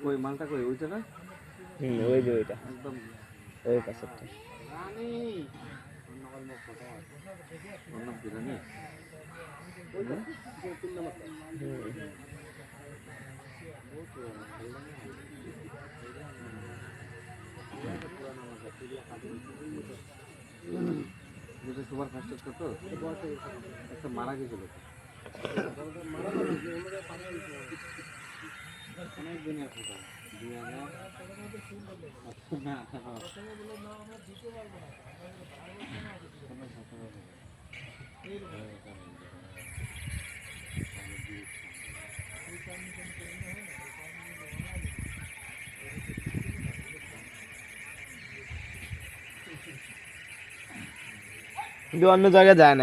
ওই মালটা কই ওইটা না? ওই যে ওইটা একদম ওই পাশেরটা। সুপার ফাস্টার তো একটা মারা গেছিল অনেক দিনের কথা 2000 অন্য জায়গায় যায় না।